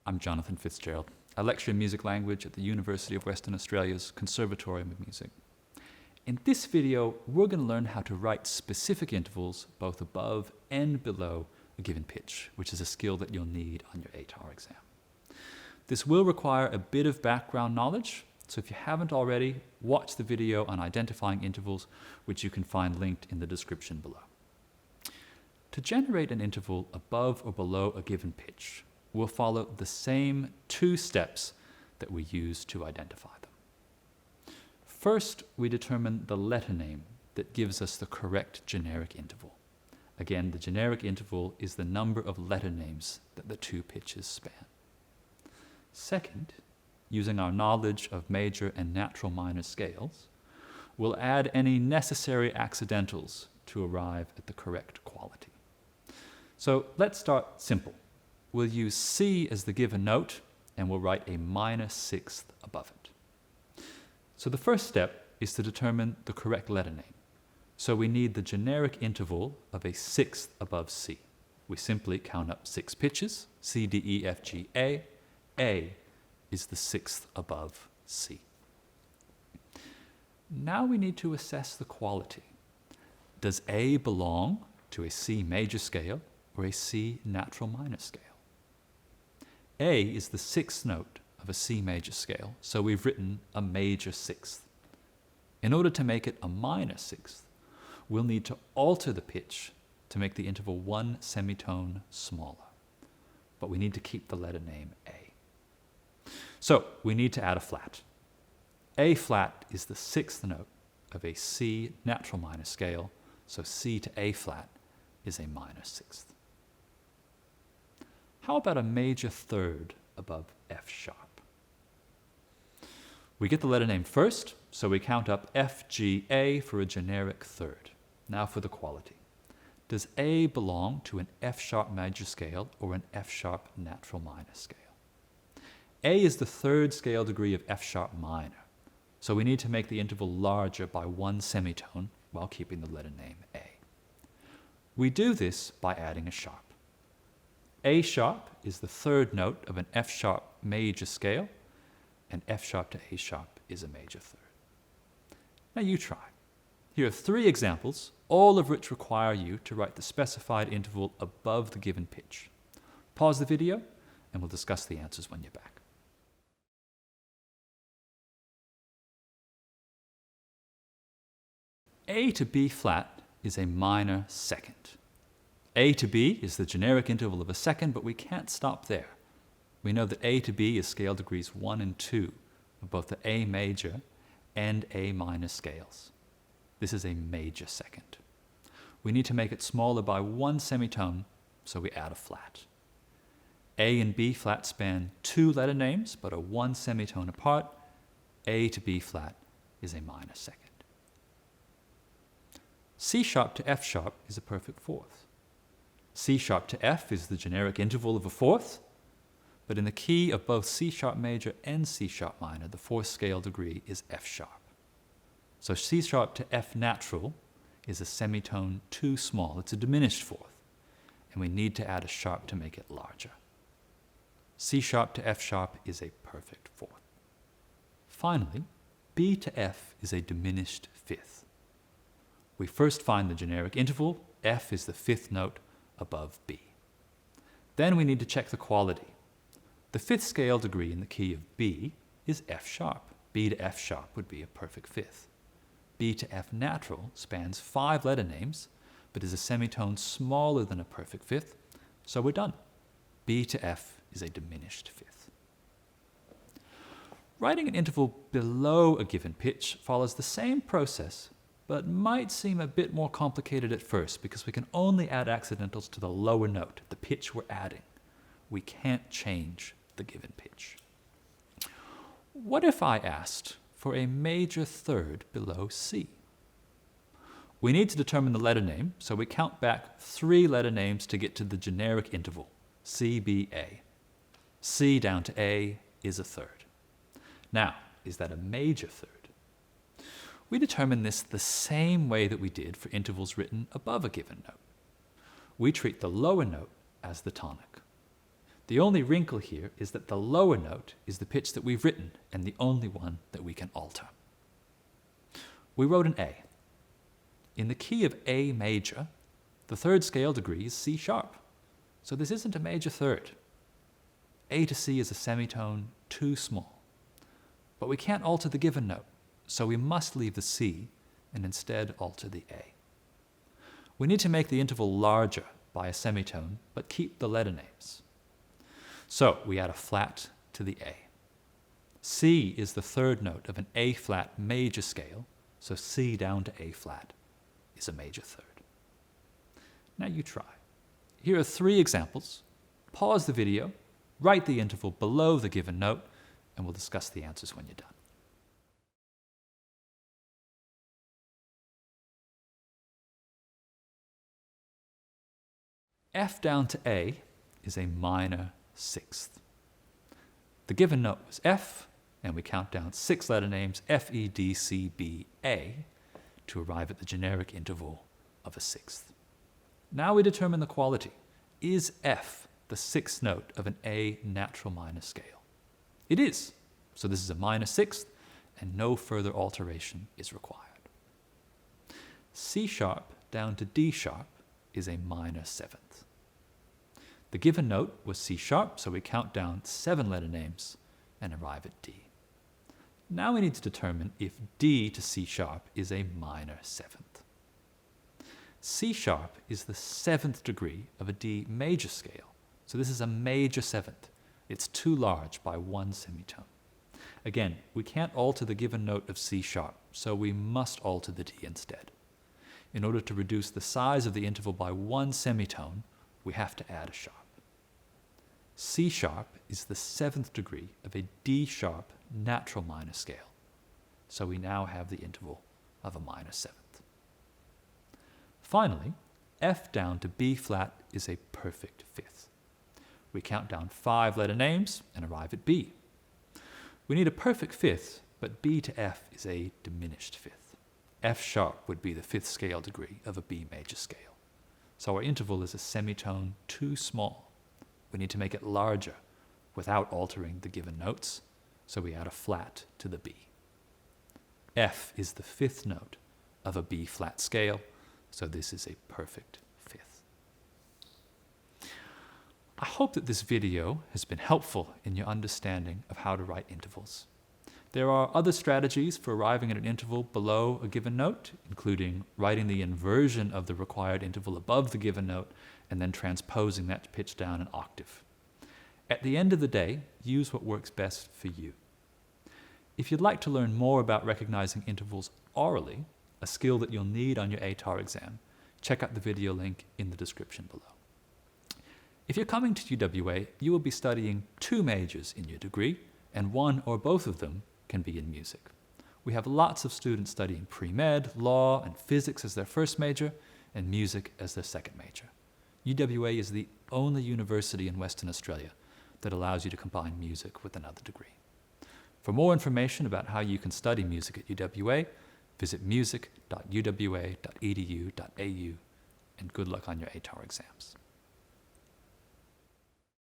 I'm Jonathan Fitzgerald. I lecture in music language at the University of Western Australia's Conservatorium of Music. In this video, we're going to learn how to write specific intervals both above and below a given pitch, which is a skill that you'll need on your ATAR exam. This will require a bit of background knowledge, so if you haven't already, watch the video on identifying intervals, which you can find linked in the description below. To generate an interval above or below a given pitch, we'll follow the same two steps that we use to identify them. First, we determine the letter name that gives us the correct generic interval. Again, the generic interval is the number of letter names that the two pitches span. Second, using our knowledge of major and natural minor scales, we'll add any necessary accidentals to arrive at the correct quality. So let's start simple. We'll use C as the given note, and we'll write a minor sixth above it. So the first step is to determine the correct letter name. So we need the generic interval of a sixth above C. We simply count up 6 pitches, C, D, E, F, G, A. A is the sixth above C. Now we need to assess the quality. Does A belong to a C major scale or a C natural minor scale? A is the sixth note of a C major scale, so we've written a major sixth. In order to make it a minor sixth, we'll need to alter the pitch to make the interval 1 semitone smaller. But we need to keep the letter name A. So we need to add a flat. A flat is the sixth note of a C natural minor scale, so C to A flat is a minor sixth. How about a major third above F sharp? We get the letter name first, so we count up F, G, A for a generic third. Now for the quality. Does A belong to an F sharp major scale or an F sharp natural minor scale? A is the third scale degree of F sharp minor, so we need to make the interval larger by 1 semitone while keeping the letter name A. We do this by adding a sharp. A sharp is the third note of an F sharp major scale, and F sharp to A sharp is a major third. Now you try. Here are 3 examples, all of which require you to write the specified interval above the given pitch. Pause the video, and we'll discuss the answers when you're back. A to B flat is a minor second. A to B is the generic interval of a second, but we can't stop there. We know that A to B is scale degrees 1 and 2 of both the A major and A minor scales. This is a major second. We need to make it smaller by 1 semitone, so we add a flat. A and B flat span 2 letter names, but are 1 semitone apart. A to B flat is a minor second. C sharp to F sharp is a perfect fourth. C sharp to F is the generic interval of a fourth, but in the key of both C sharp major and C sharp minor, the fourth scale degree is F sharp. So C sharp to F natural is a semitone too small. It's a diminished fourth, and we need to add a sharp to make it larger. C sharp to F sharp is a perfect fourth. Finally, B to F is a diminished fifth. We first find the generic interval. F is the fifth note above B. Then we need to check the quality. The fifth scale degree in the key of B is F sharp. B to F sharp would be a perfect fifth. B to F natural spans 5 letter names, but is a semitone smaller than a perfect fifth, so we're done. B to F is a diminished fifth. Writing an interval below a given pitch follows the same process, but might seem a bit more complicated at first because we can only add accidentals to the lower note, the pitch we're adding. We can't change the given pitch. What if I asked for a major third below C? We need to determine the letter name, so we count back 3 letter names to get to the generic interval, C, B, A. C down to A is a third. Now, is that a major third? We determine this the same way that we did for intervals written above a given note. We treat the lower note as the tonic. The only wrinkle here is that the lower note is the pitch that we've written and the only one that we can alter. We wrote an A. In the key of A major, the third scale degree is C sharp, so this isn't a major third. A to C is a semitone too small. But we can't alter the given note, so we must leave the C and instead alter the A. We need to make the interval larger by a semitone, but keep the letter names. So we add a flat to the A. C is the third note of an A flat major scale, so C down to A flat is a major third. Now you try. Here are 3 examples. Pause the video, write the interval below the given note, and we'll discuss the answers when you're done. F down to A is a minor sixth. The given note was F, and we count down 6 letter names F, E, D, C, B, A to arrive at the generic interval of a sixth. Now we determine the quality. Is F the 6th note of an A natural minor scale? It is, so this is a minor sixth, and no further alteration is required. C sharp down to D sharp is a minor seventh. The given note was C sharp, so we count down 7 letter names and arrive at D. Now we need to determine if D to C sharp is a minor seventh. C sharp is the 7th degree of a D major scale, so this is a major seventh. It's too large by 1 semitone. Again, we can't alter the given note of C sharp, so we must alter the D instead. In order to reduce the size of the interval by 1 semitone, we have to add a sharp. C sharp is the 7th degree of a D sharp natural minor scale, so we now have the interval of a minor seventh. Finally, F down to B flat is a perfect fifth. We count down 5 letter names and arrive at B. We need a perfect fifth, but B to F is a diminished fifth. F sharp would be the 5th scale degree of a B major scale. So our interval is a semitone too small. We need to make it larger without altering the given notes, so we add a flat to the B. F is the 5th note of a B flat scale, so this is a perfect fifth. I hope that this video has been helpful in your understanding of how to write intervals. There are other strategies for arriving at an interval below a given note, including writing the inversion of the required interval above the given note and then transposing that pitch down an octave. At the end of the day, use what works best for you. If you'd like to learn more about recognizing intervals orally, a skill that you'll need on your ATAR exam, check out the video link in the description below. If you're coming to UWA, you will be studying 2 majors in your degree, and 1 or both of them can be in music. We have lots of students studying pre-med, law, and physics as their first major, and music as their second major. UWA is the only university in Western Australia that allows you to combine music with another degree. For more information about how you can study music at UWA, visit music.uwa.edu.au, and good luck on your ATAR exams.